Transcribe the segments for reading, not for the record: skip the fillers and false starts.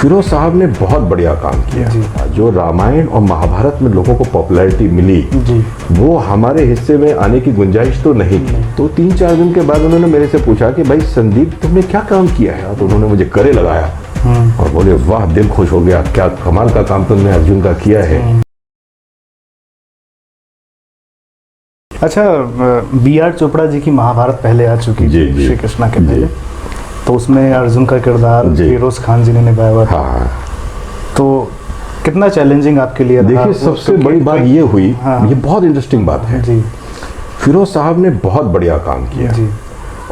फिरोज साहब ने बहुत बढ़िया काम किया। जो रामायण और महाभारत में लोगों को पॉपुलैरिटी मिली वो हमारे हिस्से में आने की गुंजाइश तो नहीं थी। तो 3-4 दिन के बाद उन्होंने मेरे से पूछा कि भाई संदीप तुमने क्या काम किया है? तो उन्होंने मुझे करे लगाया और बोले वाह दिल खुश हो गया, क्या कमाल का काम तुमने अर्जुन का किया है। अच्छा, B.R. चोपड़ा जी की महाभारत पहले आ चुकी थी श्री कृष्णा के पहले, तो उसमें अर्जुन का किरदार फिरोज खान जी ने निभाया हुआ था। हाँ। तो कितना चैलेंजिंग आपके लिए रहा? देखिए सबसे बड़ी बात ये हुई, ये बहुत इंटरेस्टिंग बात है जी। फिरोज साहब ने बहुत बढ़िया काम किया जी।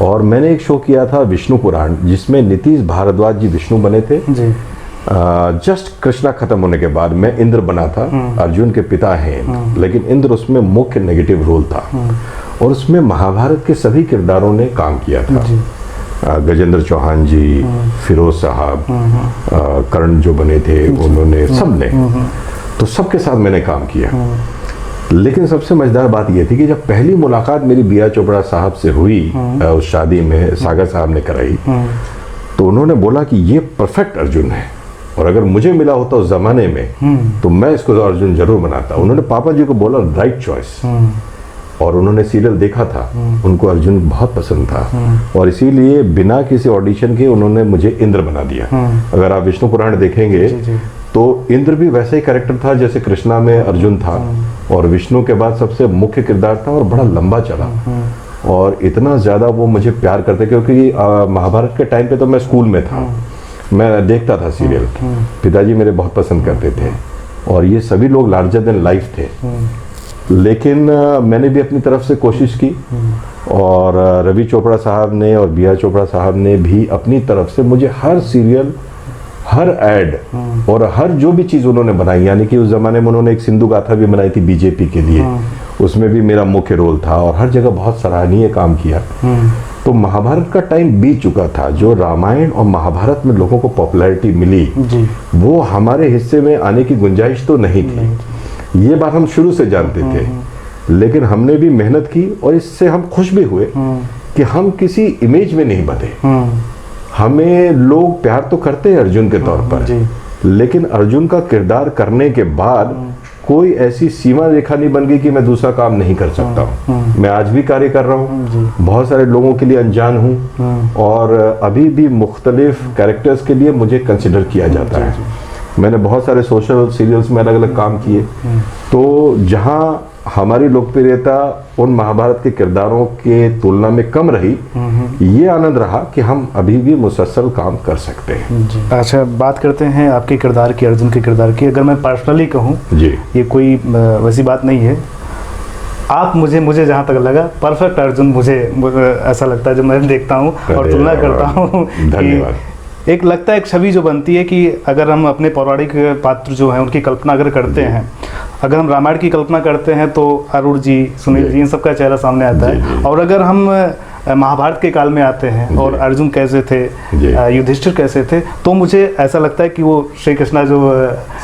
और मैंने एक शो किया था विष्णु पुराण, जिसमें नीतीश भारद्वाज जी विष्णु बने थे जी। जस्ट कृष्णा खत्म होने के बाद मैं इंद्र बना था। अर्जुन के पिता हैं, लेकिन इंद्र उसमें मुख्य नेगेटिव रोल था। और उसमें महाभारत के सभी किरदारों ने काम किया था। गजेंद्र चौहान जी, फिरोज साहब, कर्ण जो बने थे उन्होंने, सब ने, तो सबके साथ मैंने काम किया। लेकिन सबसे मजेदार बात यह थी कि जब पहली मुलाकात मेरी B.R. चोपड़ा साहब से हुई उस शादी में, सागर साहब ने कराई, तो उन्होंने बोला कि ये परफेक्ट अर्जुन है और अगर मुझे मिला होता उस जमाने में तो मैं इसको अर्जुन जरूर बनाता। उन्होंने पापा जी को बोला राइट चॉइस। और उन्होंने सीरियल देखा था, उनको अर्जुन बहुत पसंद था और इसीलिए बिना किसी ऑडिशन के उन्होंने मुझे इंद्र बना दिया। अगर आप विष्णु पुराण देखेंगे तो इंद्र भी वैसे ही कैरेक्टर था जैसे कृष्णा में अर्जुन था, और विष्णु के बाद सबसे मुख्य किरदार था और बड़ा लंबा चला। और इतना ज़्यादा वो मुझे प्यार करते, क्योंकि महाभारत के टाइम पे तो मैं स्कूल में था, मैं देखता था सीरियल, पिताजी मेरे बहुत पसंद करते थे और ये सभी लोग लार्जर देन लाइफ थे। लेकिन मैंने भी अपनी तरफ से कोशिश की और रवि चोपड़ा साहब ने और B.R. चोपड़ा साहब ने भी अपनी तरफ से मुझे हर सीरियल, हर एड और हर जो भी चीज़ उन्होंने बनाई, यानी कि उस ज़माने में उन्होंने एक सिंधु गाथा भी बनाई थी बीजेपी के लिए, उसमें भी मेरा मुख्य रोल था और हर जगह बहुत सराहनीय काम किया। तो महाभारत का टाइम बीत चुका था। जो रामायण और महाभारत में लोगों को पॉपुलैरिटी मिली वो हमारे हिस्से में आने की गुंजाइश तो नहीं थी। ये बात हम शुरू से जानते थे, लेकिन हमने भी मेहनत की और इससे हम खुश भी हुए कि हम किसी इमेज में नहीं बंधे। हमें लोग प्यार तो करते हैं अर्जुन के तौर पर, लेकिन अर्जुन का किरदार करने के बाद कोई ऐसी सीमा रेखा नहीं बन गई कि मैं दूसरा काम नहीं कर सकता हूँ। मैं आज भी कार्य कर रहा हूँ, बहुत सारे लोगों के लिए अनजान हूँ और अभी भी मुख्तलिफ कैरेक्टर्स के लिए मुझे कंसिडर किया जाता है। मैंने बहुत सारे सोशल सीरियल्स में अलग अलग काम किए, तो जहाँ हमारी लोकप्रियता उन महाभारत के किरदारों के तुलना में कम रही, ये आनंद रहा कि हम अभी भी मुसलसल काम कर सकते हैं। अच्छा, बात करते हैं आपके किरदार की, अर्जुन के किरदार की। अगर मैं पर्सनली कहूँ, ये कोई वैसी बात नहीं है, आप मुझे जहाँ तक लगा परफेक्ट अर्जुन मुझे ऐसा लगता है जब मैं देखता हूँ और तुलना करता हूँ। धन्यवाद। एक लगता है एक छवि जो बनती है कि अगर हम अपने पौराणिक पात्र जो हैं उनकी कल्पना अगर करते हैं, अगर हम रामायण की कल्पना करते हैं तो अरुण जी, सुनील जी, इन सबका चेहरा सामने आता है। और अगर हम महाभारत के काल में आते हैं और अर्जुन कैसे थे, युधिष्ठिर कैसे थे, तो मुझे ऐसा लगता है कि वो श्री कृष्णा जो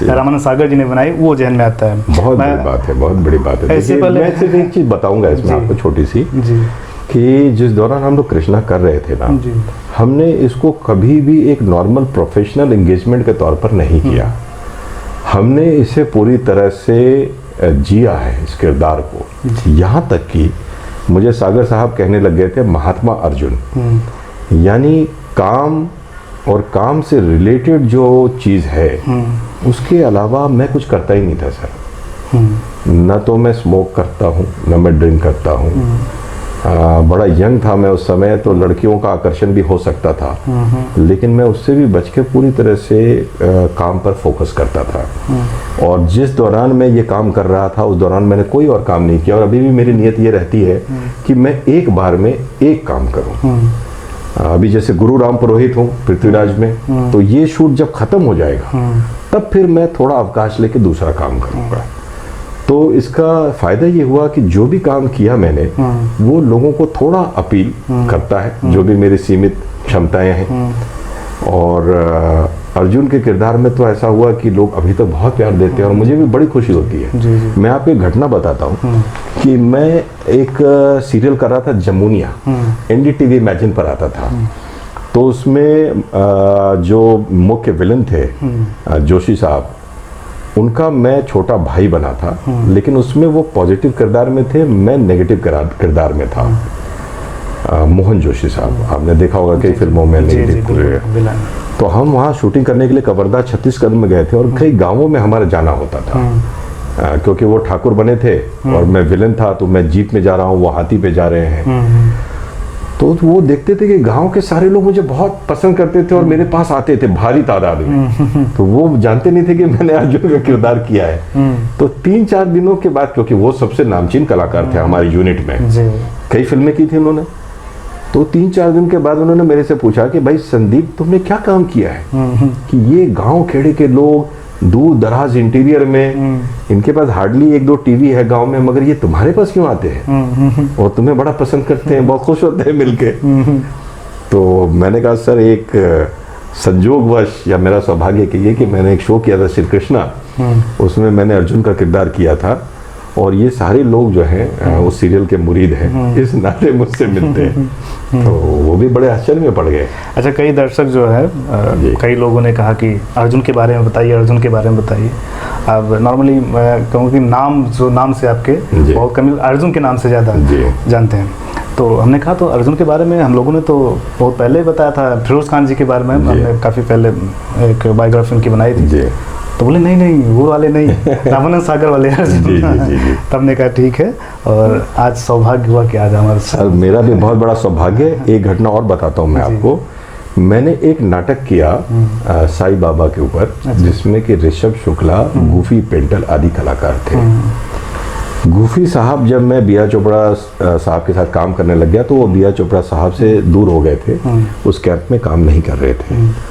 रामानंद सागर जी ने बनाई वो जहन में आता है। बहुत बड़ी बात है, बहुत बड़ी बात है। ऐसे पहले मैं सिर्फ एक चीज़ बताऊंगा इसमें आपको छोटी सी, कि जिस दौरान हम लोग कृष्णा कर रहे थे ना, हमने इसको कभी भी एक नॉर्मल प्रोफेशनल एंगेजमेंट के तौर पर नहीं किया। हमने इसे पूरी तरह से जिया है इस किरदार को। यहाँ तक कि मुझे सागर साहब कहने लग गए थे महात्मा अर्जुन, यानी काम और काम से रिलेटेड जो चीज़ है उसके अलावा मैं कुछ करता ही नहीं था सर। न तो मैं स्मोक करता हूँ, न मैं ड्रिंक करता हूँ। बड़ा यंग था मैं उस समय, तो लड़कियों का आकर्षण भी हो सकता था, लेकिन मैं उससे भी बच के पूरी तरह से काम पर फोकस करता था। और जिस दौरान मैं ये काम कर रहा था उस दौरान मैंने कोई और काम नहीं किया, और अभी भी मेरी नीयत ये रहती है कि मैं एक बार में एक काम करूं। अभी जैसे गुरु राम पुरोहित हूँ पृथ्वीराज में, तो ये शूट जब खत्म हो जाएगा तब फिर मैं थोड़ा अवकाश लेके दूसरा काम करूँगा। तो इसका फ़ायदा ये हुआ कि जो भी काम किया मैंने वो लोगों को थोड़ा अपील करता है, जो भी मेरी सीमित क्षमताएं हैं। और अर्जुन के किरदार में तो ऐसा हुआ कि लोग अभी तक बहुत प्यार देते हैं और मुझे भी बड़ी खुशी होती है। मैं आपको एक घटना बताता हूँ कि मैं एक सीरियल कर रहा था जमुनिया, NDTV इमेजिन पर आता था। तो उसमें जो मुख्य विलन थे जोशी साहब, उनका मैं छोटा भाई बना था, लेकिन उसमें वो पॉजिटिव किरदार में थे, मैं नेगेटिव किरदार में था। मोहन जोशी साहब, आपने देखा होगा कई फिल्मों में नेगेटिव विलन। तो हम वहाँ शूटिंग करने के लिए कवर्धा छत्तीसगढ़ में गए थे और कई गांवों में हमारा जाना होता था, क्योंकि वो ठाकुर बने थे और मैं विलन था, तो मैं जीप में जा रहा हूँ, वो हाथी पे जा रहे हैं। तो वो देखते थे कि गांव के सारे लोग मुझे बहुत पसंद करते थे और मेरे पास आते थे भारी तादाद में। तो वो जानते नहीं थे कि मैंने अर्जुन का किरदार किया है। तो 3-4 दिनों के बाद, क्योंकि वो सबसे नामचीन कलाकार थे हमारी यूनिट में, कई फिल्में की थी उन्होंने, तो 3-4 दिन के बाद उन्होंने मेरे से पूछा कि भाई संदीप, तुमने क्या काम किया है कि ये गांव खेड़े के लोग दूर दराज इंटीरियर में, इनके पास हार्डली 1-2 टीवी है गांव में, मगर ये तुम्हारे पास क्यों आते हैं और तुम्हें बड़ा पसंद करते हैं, बहुत खुश होते हैं मिलके। तो मैंने कहा सर, एक संजोगवश या मेरा सौभाग्य कहिए कि मैंने एक शो किया था श्री कृष्णा, उसमें मैंने अर्जुन का किरदार किया था और ये सारे लोग जो हैं उस सीरियल के मुरीद हैं, इस नाते मुझसे मिलते हैं। तो वो भी बड़े आश्चर्य में पड़ गए। अच्छा, कई दर्शक जो है कई लोगों ने कहा कि अर्जुन के बारे में बताइए, अर्जुन के बारे में बताइए। अब नॉर्मली मैं कहूँ कि नाम से आपके बहुत कम अर्जुन के नाम से ज़्यादा जानते हैं। तो हमने कहा तो अर्जुन के बारे में हम लोगों ने तो बहुत पहले ही बताया था, फिरोज खान जी के बारे में हमने काफ़ी पहले एक बायोग्राफी उनकी बनाई थी। तो बोले नहीं वो वाले नहीं, रामानंद सागर वाले अर्जुन। तब ने कहा ठीक है, और आज सौभाग्य हुआ कि आज हमारे सर, मेरा भी बहुत बड़ा सौभाग्य। एक घटना और बताता हूँ मैं आपको। मैंने एक नाटक किया साईं बाबा के ऊपर, जिसमें कि ऋषभ शुक्ला, गूफी पेंटल आदि कलाकार थे। गूफी साहब, जब मैं बी आर चोपड़ा साहब के साथ काम करने लग गया तो वो बी आर चोपड़ा साहब से दूर हो गए थे, उस कैंप में काम नहीं कर रहे थे।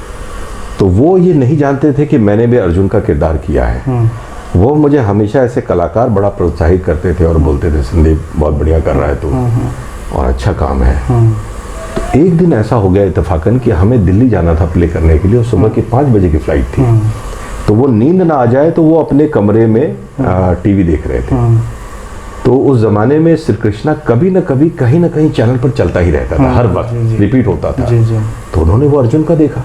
तो वो ये नहीं जानते थे कि मैंने भी अर्जुन का किरदार किया है। वो मुझे हमेशा ऐसे कलाकार बड़ा प्रोत्साहित करते थे और बोलते थे संदीप बहुत बढ़िया कर रहा है तू और अच्छा काम है। तो एक दिन ऐसा हो गया इत्तेफाकन कि हमें दिल्ली जाना था प्ले करने के लिए और सुबह की 5 बजे की फ्लाइट थी। तो वो नींद ना आ जाए तो वो अपने कमरे में टीवी देख रहे थे। तो उस जमाने में श्री कृष्णा कभी न कभी कहीं ना कहीं चैनल पर चलता ही रहता था, हर वक्त रिपीट होता था। तो उन्होंने वो अर्जुन का देखा।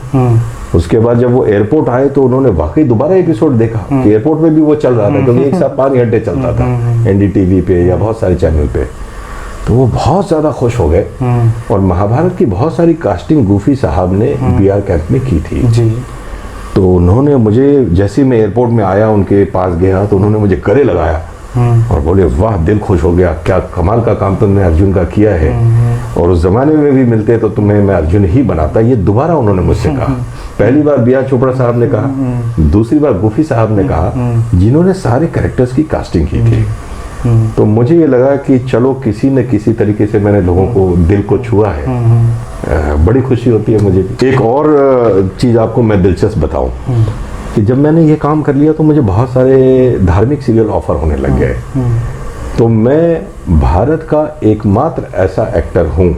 उसके बाद जब वो एयरपोर्ट आए तो उन्होंने वाकई दोबारा एपिसोड देखा कि एयरपोर्ट में भी वो चल रहा था, क्योंकि एक साथ 5 घंटे चलता था NDTV पे या बहुत सारे चैनल पे। तो वो बहुत ज़्यादा खुश हो गए और महाभारत की बहुत सारी कास्टिंग गूफी साहब ने BR कैंप में की थी। तो उन्होंने मुझे, जैसे मैं एयरपोर्ट में आया उनके पास गया तो उन्होंने मुझे गले लगाया और बोले वाह, दिल खुश हो गया, क्या कमाल का काम तुमने अर्जुन का किया है, और उस जमाने में भी मिलते तो तुम्हें मैं अर्जुन ही बनाता। ये दोबारा उन्होंने मुझसे कहा। पहली बार बी आर चोपड़ा साहब ने कहा, दूसरी बार गूफी साहब ने कहा, जिन्होंने सारे कैरेक्टर्स की कास्टिंग की थी। तो मुझे ये लगा कि चलो किसी न किसी तरीके से मैंने लोगों को दिल को छुआ है। बड़ी खुशी होती है मुझे। एक और चीज़ आपको मैं दिलचस्प बताऊं कि जब मैंने ये काम कर लिया तो मुझे बहुत सारे धार्मिक सीरियल ऑफर होने लग गए। तो मैं भारत का एकमात्र ऐसा एक्टर हूँ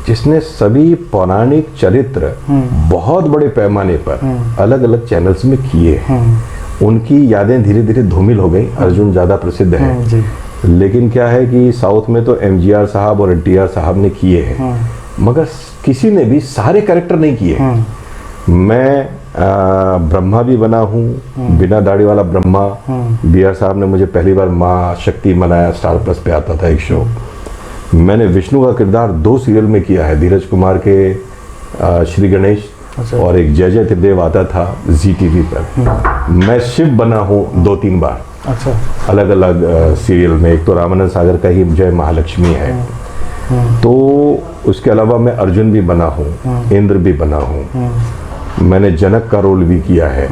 जिसने सभी पौराणिक चरित्र बहुत बड़े पैमाने पर अलग अलग चैनल्स में किए हैं। उनकी यादें धीरे धीरे धूमिल हो गई। अर्जुन ज़्यादा प्रसिद्ध है, लेकिन क्या है कि साउथ में तो MGR साहब और NTR साहब ने किए हैं, मगर किसी ने भी सारे कैरेक्टर नहीं किए। मैं ब्रह्मा भी बना हूँ, बिना दाढ़ी वाला ब्रह्मा। BR साहब ने मुझे पहली बार माँ शक्ति बनाया, स्टार प्लस पे आता था एक शो। मैंने विष्णु का किरदार 2 सीरियल में किया है, धीरज कुमार के श्री गणेश और एक जय जय त्रिदेव आता था ZTV पर। मैं शिव बना हूँ 2-3 बार, अलग अलग सीरियल में। एक तो रामानंद सागर का ही जय महालक्ष्मी है। तो उसके अलावा मैं अर्जुन भी बना हूँ, इंद्र भी बना हूँ। मैंने जनक का रोल भी किया है।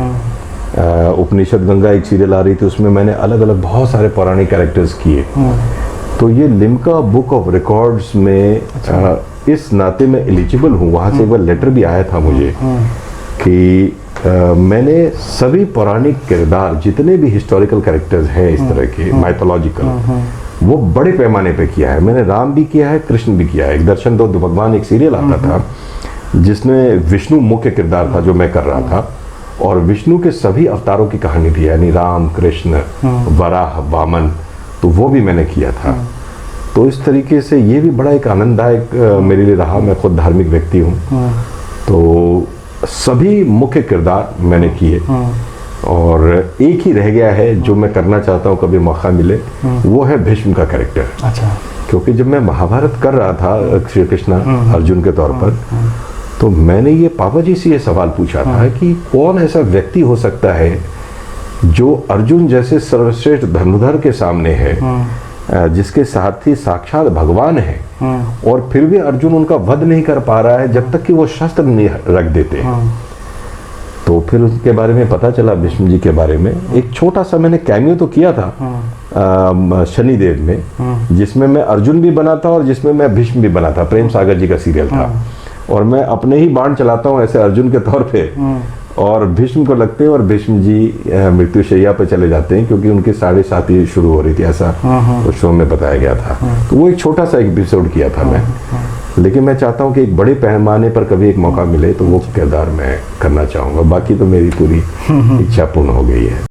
उपनिषद गंगा एक सीरियल आ रही थी, उसमें मैंने अलग अलग बहुत सारे पौराणिक कैरेक्टर्स किए। तो ये लिम्का बुक ऑफ रिकॉर्ड्स में इस नाते मैं एलिजिबल हूँ। वहाँ से एक बार लेटर भी आया था मुझे कि मैंने सभी पौराणिक किरदार, जितने भी हिस्टोरिकल कैरेक्टर्स हैं इस तरह के माइथोलॉजिकल, वो बड़े पैमाने पे किया है। मैंने राम भी किया है, कृष्ण भी किया है। एक दर्शन दो भगवान एक सीरियल आता था जिसमें विष्णु मुख्य किरदार था जो मैं कर रहा था, और विष्णु के सभी अवतारों की कहानी थी, यानी राम, कृष्ण, वराह, वामन। तो वो भी मैंने किया था। तो इस तरीके से ये भी बड़ा एक आनंददायक मेरे लिए रहा। मैं खुद धार्मिक व्यक्ति हूँ, तो सभी मुख्य किरदार मैंने किए और एक ही रह गया है जो मैं करना चाहता हूँ कभी मौका मिले, वो है भीष्म का कैरेक्टर। अच्छा। क्योंकि जब मैं महाभारत कर रहा था श्री कृष्ण अर्जुन के तौर पर, तो मैंने ये पापा जी से ये सवाल पूछा था कि कौन ऐसा व्यक्ति हो सकता है जो अर्जुन जैसे सर्वश्रेष्ठ धनुर्धर के सामने है, जिसके साथ ही साक्षात भगवान है, और फिर भी अर्जुन उनका वध नहीं कर पा रहा है जब तक कि वो शस्त्र नहीं रख देते। तो फिर उसके बारे में पता चला, भीष्म जी के बारे में। एक छोटा सा मैंने कैमियो तो किया था शनिदेव में, जिसमें मैं अर्जुन भी बना था और जिसमें मैं भीष्म भी बना था। प्रेम सागर जी का सीरियल था, और मैं अपने ही बाण चलाता हूँ ऐसे अर्जुन के तौर पे, और भीष्म को लगते हैं और भीष्म जी मृत्युशैया पे चले जाते हैं क्योंकि उनकी 7:30 शुरू हो रही थी, ऐसा उस शो में बताया गया था। तो वो एक छोटा सा एपिसोड किया था मैं, लेकिन मैं चाहता हूँ कि एक बड़े पैमाने पर कभी एक मौका मिले तो वो किरदार मैं करना चाहूँगा। बाकी तो मेरी पूरी इच्छा पूर्ण हो गई है।